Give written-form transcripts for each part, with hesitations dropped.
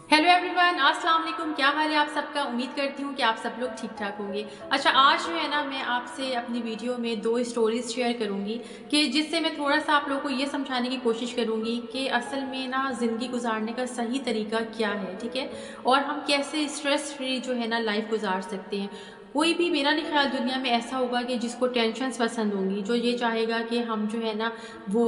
Hello everyone, अस्सलाम वालेकुम। क्या हाल है आप सबका? उम्मीद करती हूँ कि आप सब लोग ठीक ठाक होंगे। अच्छा, आज जो है ना मैं आपसे अपनी वीडियो में दो स्टोरीज़ शेयर करूँगी कि जिससे मैं थोड़ा-सा आप लोगों को ये समझाने की कोशिश करूँगी कि असल में ना ज़िंदगी गुज़ारने का सही तरीका क्या है, ठीक है? और हम कैसे स्ट्रेस फ्री जो है ना लाइफ़ गुज़ार सकते हैं। कोई भी मेरा नहीं ख़्याल दुनिया में ऐसा होगा कि जिसको टेंशन्स पसंद होंगी, जो ये चाहेगा कि हम जो है ना वो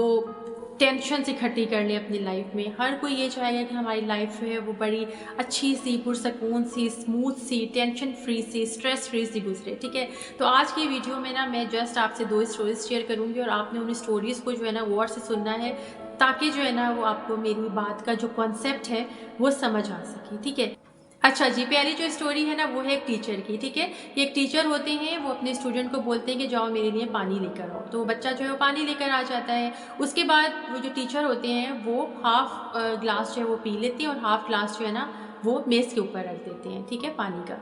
टेंशन्स इकट्ठी कर लें अपनी लाइफ में। हर कोई ये चाहेगा कि हमारी लाइफ जो है वो बड़ी अच्छी सी, पुरसकून सी, स्मूथ सी, टेंशन फ्री सी, स्ट्रेस फ्री सी गुजरे, ठीक है? तो आज की वीडियो में ना मैं जस्ट आपसे दो स्टोरीज शेयर करूँगी और आपने उन स्टोरीज़ को जो है ना गौर से सुनना है, ताकि जो है ना वो आपको मेरी बात का जो कॉन्सेप्ट है वो समझ आ सके, ठीक है? अच्छा जी, पहली जो स्टोरी है ना वो है एक टीचर की, ठीक है? एक टीचर होते हैं, वो अपने स्टूडेंट को बोलते हैं कि जाओ मेरे लिए पानी लेकर आओ। तो बच्चा जो है वो पानी लेकर आ जाता है। उसके बाद वो जो टीचर होते हैं वो हाफ़ ग्लास जो है वो पी लेते हैं और हाफ़ ग्लास जो है ना वो मेज़ के ऊपर रख देते हैं, ठीक है, पानी का।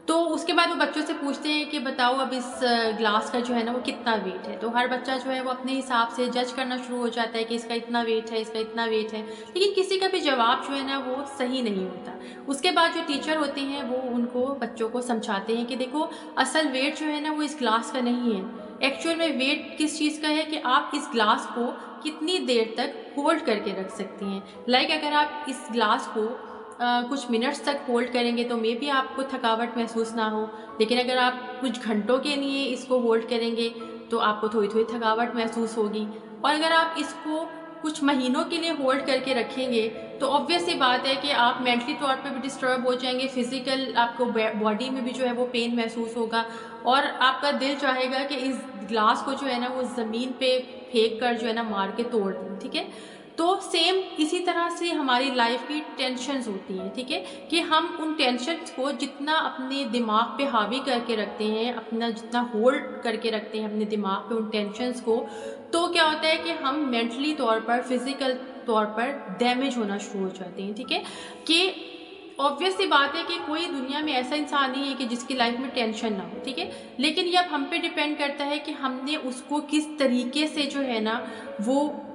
तो उसके बाद वो बच्चों से पूछते हैं कि बताओ अब इस ग्लास का जो है ना वो कितना वेट है। तो हर बच्चा जो है वो अपने हिसाब से जज करना शुरू हो जाता है कि इसका इतना वेट है, इसका इतना वेट है। लेकिन किसी का भी जवाब जो है ना वो सही नहीं होता। उसके बाद जो टीचर होते हैं वो उनको बच्चों को समझाते हैं कि देखो, असल वेट जो है ना वो इस ग्लास का नहीं है। एक्चुअल में वेट किस चीज़ का है कि आप इस ग्लास को कितनी देर तक होल्ड करके रख सकती हैं। लाइक अगर आप इस ग्लास को कुछ मिनट्स तक होल्ड करेंगे तो मे बी आपको थकावट महसूस ना हो, लेकिन अगर आप कुछ घंटों के लिए इसको होल्ड करेंगे तो आपको थोड़ी-थोड़ी थकावट महसूस होगी। और अगर आप इसको कुछ महीनों के लिए होल्ड करके रखेंगे तो ऑब्वियस सी बात है कि आप मेंटली तौर पे भी डिस्टर्ब हो जाएँगे, फिज़िकल आपको बॉडी में भी जो है वो पेन महसूस होगा और आपका दिल चाहेगा कि इस ग्लास को जो है ना वो ज़मीन पे फेंक कर जो है ना मार के तोड़ दें, ठीक है? तो सेम इसी तरह से हमारी लाइफ की टेंशन्स होती हैं, ठीक है? कि हम उन टेंशन्स को जितना अपने दिमाग पे हावी करके रखते हैं, अपना जितना होल्ड करके रखते हैं अपने दिमाग पे उन टेंशन्स को, तो क्या होता है कि हम मेंटली तौर पर, फिज़िकल तौर पर डैमेज होना शुरू हो जाते हैं, ठीक है? कि ऑब्वियस सी बात है कि कोई दुनिया में ऐसा इंसान नहीं है कि जिसकी लाइफ में टेंशन ना हो, ठीक है? लेकिन ये अब हम पे डिपेंड करता है कि हमने उसको किस तरीके से जो है ना वो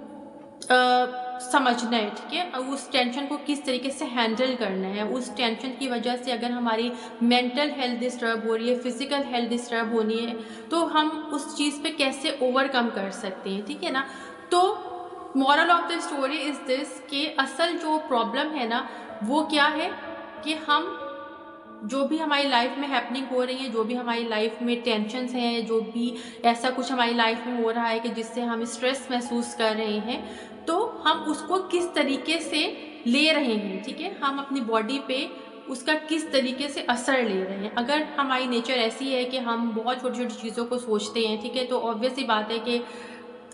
समझना है, ठीक है? उस टेंशन को किस तरीके से हैंडल करना है। उस टेंशन की वजह से अगर हमारी मेंटल हेल्थ डिस्टर्ब हो रही है, फिज़िकल हेल्थ डिस्टर्ब होनी है, तो हम उस चीज़ पे कैसे ओवरकम कर सकते हैं, ठीक है ना? तो moral of the story is this कि असल जो प्रॉब्लम है ना, वो क्या है कि हम जो भी हमारी लाइफ में हैपनिंग हो रही है, जो भी हमारी लाइफ में टेंशन्स हैं, जो भी ऐसा कुछ हमारी लाइफ में हो रहा है कि जिससे हम स्ट्रेस महसूस कर रहे हैं, तो हम उसको किस तरीके से ले रहे हैं, ठीक है? हम अपनी बॉडी पे उसका किस तरीके से असर ले रहे हैं। अगर हमारी नेचर ऐसी है कि हम बहुत छोटी-छोटी चीज़ों को सोचते हैं, ठीक है? तो ऑब्वियस सी बात है कि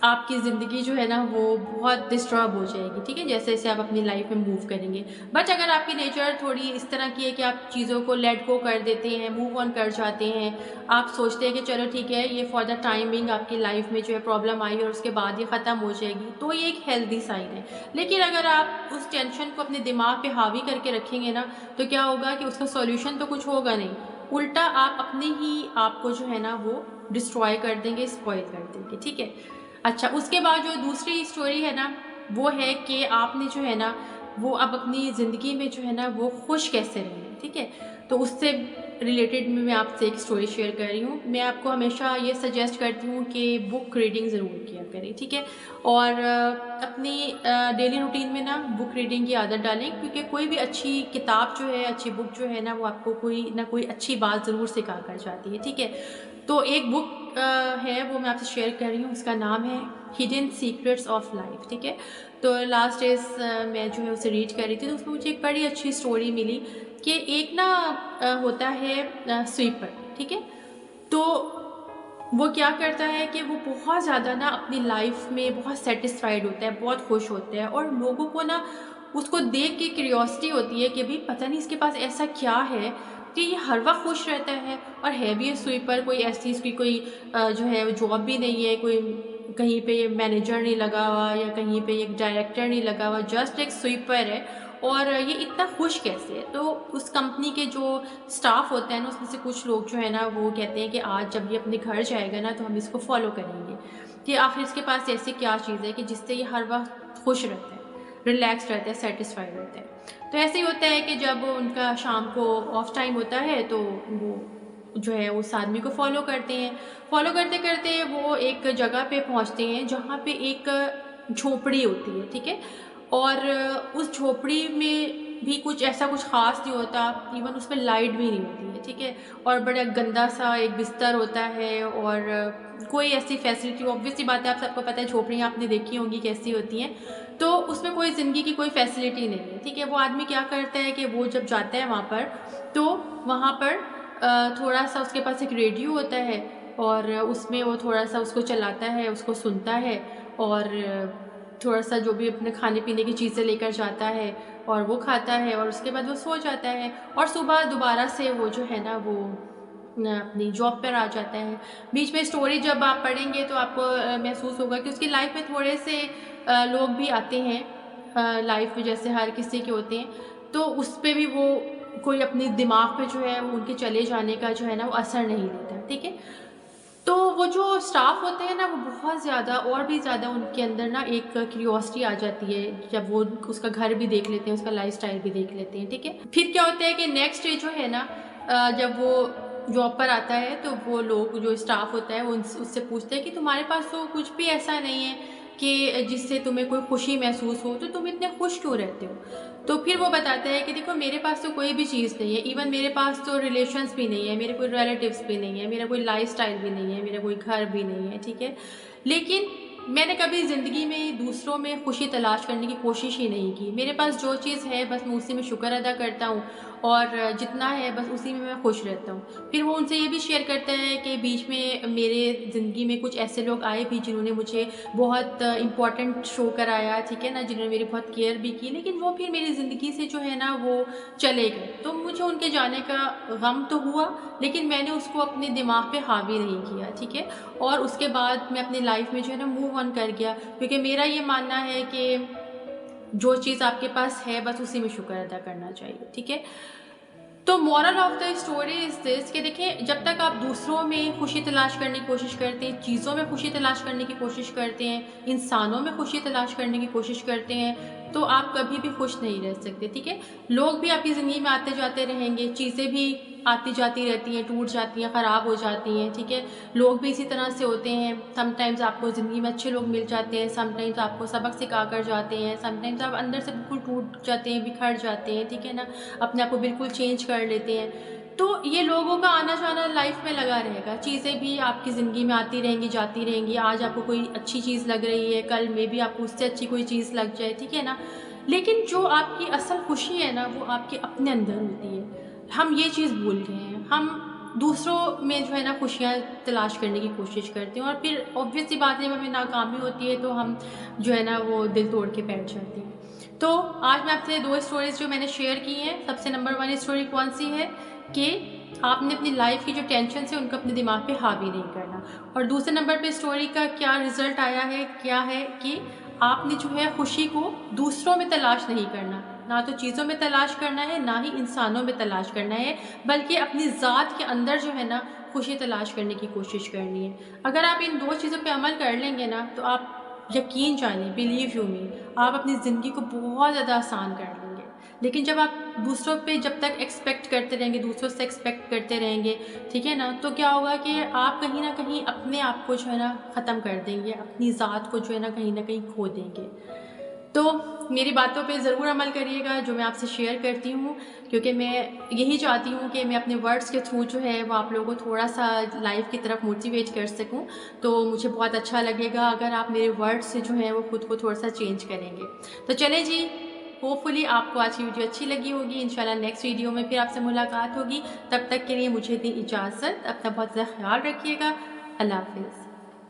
आपकी ज़िंदगी जो है ना वो बहुत डिस्टर्ब हो जाएगी, ठीक है? जैसे-जैसे आप अपनी लाइफ में मूव करेंगे। बट अगर आपकी नेचर थोड़ी इस तरह की है कि आप चीज़ों को लेट गो कर देते हैं, मूव ऑन कर जाते हैं, आप सोचते हैं कि चलो ठीक है, ये फॉर द टाइमिंग आपकी लाइफ में जो है प्रॉब्लम आई और उसके बाद ये ख़त्म हो जाएगी, तो ये एक हेल्दी साइन है। लेकिन अगर आप उस टेंशन को अपने दिमाग पे हावी करके रखेंगे ना, तो क्या होगा कि उसका सॉल्यूशन तो कुछ होगा नहीं, उल्टा आप अपने ही आप को जो है ना वो डिस्ट्रॉय कर देंगे, स्पॉइल कर देंगे, ठीक है? अच्छा, उसके बाद जो दूसरी स्टोरी है ना, वो है कि आपने जो है ना, वो अब अपनी ज़िंदगी में जो है ना, वो खुश कैसे रहें, ठीक है? तो उससे रिलेटेड में मैं आपसे एक स्टोरी शेयर कर रही हूँ। मैं आपको हमेशा ये सजेस्ट करती हूँ कि बुक रीडिंग ज़रूर किया करें, ठीक है? और अपनी डेली रूटीन में ना बुक रीडिंग की आदत डालें, क्योंकि कोई भी अच्छी किताब जो है, अच्छी बुक जो है ना, वो आपको कोई ना कोई अच्छी बात ज़रूर सिखा कर जाती है, ठीक है? तो एक बुक है, वो मैं आपसे शेयर कर रही हूँ, उसका नाम है हिडन सीक्रेट्स ऑफ लाइफ, ठीक है? तो लास्ट डेज़ मैं जो है उसे रीड कर रही थी, तो उसमें मुझे एक बड़ी अच्छी स्टोरी मिली कि एक ना होता है स्वीपर, ठीक है? तो वो क्या करता है कि वो बहुत ज़्यादा ना अपनी लाइफ में बहुत सैटिस्फाइड होता है, बहुत खुश होता है और लोगों को ना उसको देख के क्यूरियोसिटी होती है कि भाई पता नहीं इसके पास ऐसा क्या है कि ये हर वक्त खुश रहता है। और है भी ये स्वीपर, कोई ऐसी इसकी कोई जो है जॉब भी नहीं है, कोई कहीं पे मैनेजर नहीं लगा हुआ या कहीं पे एक डायरेक्टर नहीं लगा हुआ, जस्ट एक स्वीपर है। और ये इतना खुश कैसे है? तो उस कंपनी के जो स्टाफ होते हैं ना, उसमें से कुछ लोग जो है ना वो कहते हैं कि आज जब ये अपने घर जाएगा ना तो हम इसको फॉलो करेंगे कि आखिर इसके पास ऐसी क्या चीज़ है कि जिससे ये हर वक्त खुश रहता है। रिलैक्स रहते हैं, सेटिस्फाइड रहते हैं। तो ऐसे ही होता है कि जब उनका शाम को ऑफ टाइम होता है तो वो जो है उस आदमी को फॉलो करते हैं। फॉलो करते करते वो एक जगह पे पहुंचते हैं जहाँ पे एक झोपड़ी होती है, ठीक है। और उस झोपड़ी में भी कुछ ऐसा कुछ ख़ास नहीं होता, इवन उसमें लाइट भी नहीं होती है, ठीक है। और बड़ा गंदा सा एक बिस्तर होता है और कोई ऐसी फैसिलिटी, ऑब्वियस सी बात है, आप सबको पता है झोपड़ियाँ आपने देखी होंगी कैसी होती हैं, तो उसमें कोई ज़िंदगी की कोई फैसिलिटी नहीं है, ठीक है। वो आदमी क्या करता है कि वो जब जाता है वहाँ पर, तो वहाँ पर थोड़ा सा उसके पास एक रेडियो होता है और उसमें वो थोड़ा सा उसको चलाता है, उसको सुनता है और थोड़ा सा जो भी अपने खाने पीने की चीज़ें लेकर जाता है और वो खाता है और उसके बाद वो सो जाता है और सुबह दोबारा से वो जो है ना वो अपनी जॉब पर आ जाता है। बीच में स्टोरी जब आप पढ़ेंगे तो आपको महसूस होगा कि उसकी लाइफ में थोड़े से लोग भी आते हैं लाइफ में, जैसे हर किसी के होते हैं, तो उस पर भी वो कोई अपनी दिमाग पे जो है वो उनके चले जाने का जो है ना वो असर नहीं लेता, ठीक है। तो वो जो स्टाफ होते हैं ना वो बहुत ज़्यादा और भी ज़्यादा उनके अंदर ना एक क्यूरियोसिटी आ जाती है जब वो उसका घर भी देख लेते हैं, उसका लाइफस्टाइल भी देख लेते हैं, ठीक है। फिर क्या होता है कि नेक्स्ट डे जो है ना जब वो जॉब पर आता है तो वो लोग जो स्टाफ होता है वो उससे पूछते हैं कि तुम्हारे पास तो कुछ भी ऐसा नहीं है कि जिससे तुम्हें कोई खुशी महसूस हो, तो तुम इतने खुश क्यों रहते हो। तो फिर वो बताता है कि देखो मेरे पास तो कोई भी चीज़ नहीं है, इवन मेरे पास तो रिलेशंस भी नहीं है, मेरे कोई रिलेटिव्स भी नहीं है, मेरा कोई लाइफस्टाइल भी नहीं है, मेरा कोई घर भी नहीं है, ठीक है। लेकिन मैंने कभी ज़िंदगी में दूसरों में खुशी तलाश करने की कोशिश ही नहीं की। मेरे पास जो चीज़ है बस मैं उसी में शुक्र अदा करता हूँ और जितना है बस उसी में मैं खुश रहता हूँ। फिर वो उनसे ये भी शेयर करता है कि बीच में मेरे ज़िंदगी में कुछ ऐसे लोग आए भी जिन्होंने मुझे बहुत इम्पोर्टेंट शो कराया, ठीक है ना, जिन्होंने मेरी बहुत केयर भी की, लेकिन वो फिर मेरी ज़िंदगी से जो है ना वो चले गए। तो मुझे उनके जाने का गम तो हुआ, लेकिन मैंने उसको अपने दिमाग पे हावी नहीं किया, ठीक है। और उसके बाद मैं अपनी लाइफ में जो है ना मूव ऑन कर गया, क्योंकि मेरा ये मानना है कि जो चीज़ आपके पास है बस उसी में शुक्र अदा करना चाहिए, ठीक है। तो moral of the story is this कि देखिए जब तक आप दूसरों में खुशी तलाश करने की कोशिश करते हैं, चीज़ों में खुशी तलाश करने की कोशिश करते हैं, इंसानों में खुशी तलाश करने की कोशिश करते हैं, तो आप कभी भी खुश नहीं रह सकते, ठीक है। लोग भी आपकी ज़िंदगी में आते जाते रहेंगे, चीज़ें भी आती जाती रहती हैं, टूट जाती हैं, ख़राब हो जाती हैं, ठीक है। लोग भी इसी तरह से होते हैं। समटाइम्स आपको ज़िंदगी में अच्छे लोग मिल जाते हैं, समटाइम्स आपको सबक सिखा कर जाते हैं, समटाइम्स आप अंदर से बिल्कुल टूट जाते हैं, बिखर जाते हैं, ठीक है ना, अपने आप को बिल्कुल चेंज कर लेते हैं। तो ये लोगों का आना जाना लाइफ में लगा रहेगा, चीज़ें भी आपकी ज़िंदगी में आती रहेंगी, जाती रहेंगी। आज आपको कोई अच्छी चीज़ लग रही है, कल में भी आपको उससे अच्छी कोई चीज़ लग जाए, ठीक है ना। लेकिन जो आपकी असल खुशी है ना वो आपके अपने अंदर होती है। हम ये चीज़ भूल गए हैं, हम दूसरों में जो है ना खुशियाँ तलाश करने की कोशिश करते हैं और फिर ऑब्वियस सी बात है जब हमें नाकामी होती है तो हम जो है ना वो दिल तोड़ के बैठ जाते हैं। तो आज मैं आपसे 2 स्टोरीज़ जो मैंने शेयर की हैं, सबसे नंबर 1 स्टोरी कौन सी है कि आपने अपनी लाइफ की जो टेंशन है उनको अपने दिमाग पे हावी नहीं करना, और दूसरे नंबर पे स्टोरी का क्या रिज़ल्ट आया है, क्या है कि आपने जो है खुशी को दूसरों में तलाश नहीं करना, ना तो चीज़ों में तलाश करना है, ना ही इंसानों में तलाश करना है, बल्कि अपनी ज़ात के अंदर जो है ना खुशी तलाश करने की कोशिश करनी है। अगर आप इन 2 चीज़ों पे अमल कर लेंगे ना तो आप यकीन जानिए, बिलीव यू मी, आप अपनी ज़िंदगी को बहुत ज़्यादा आसान कर लेंगे। लेकिन जब आप दूसरों पे जब तक एक्सपेक्ट करते रहेंगे, दूसरों से एक्सपेक्ट करते रहेंगे, ठीक है ना, तो क्या होगा कि आप कहीं न कहीं अपने आप को जो है ना ख़त्म कर देंगे, अपनी ज़ात को जो है ना कहीं खो देंगे। तो मेरी बातों पे ज़रूर अमल करिएगा जो मैं आपसे शेयर करती हूँ, क्योंकि मैं यही चाहती हूँ कि मैं अपने वर्ड्स के थ्रू जो है वो आप लोगों को थोड़ा-सा लाइफ़ की तरफ मोटिवेट कर सकूँ। तो मुझे बहुत अच्छा लगेगा अगर आप मेरे वर्ड्स से जो है वो खुद को थोड़ा-सा चेंज करेंगे। तो चलें जी, होपफुली आपको आज की वीडियो अच्छी लगी होगी। इंशाल्लाह नेक्स्ट वीडियो में फिर आपसे मुलाकात होगी। तब तक के लिए मुझे दी इजाज़त। अपना बहुत ज़्यादा ख़्याल रखिएगा। अल्लाह हाफ़िज़।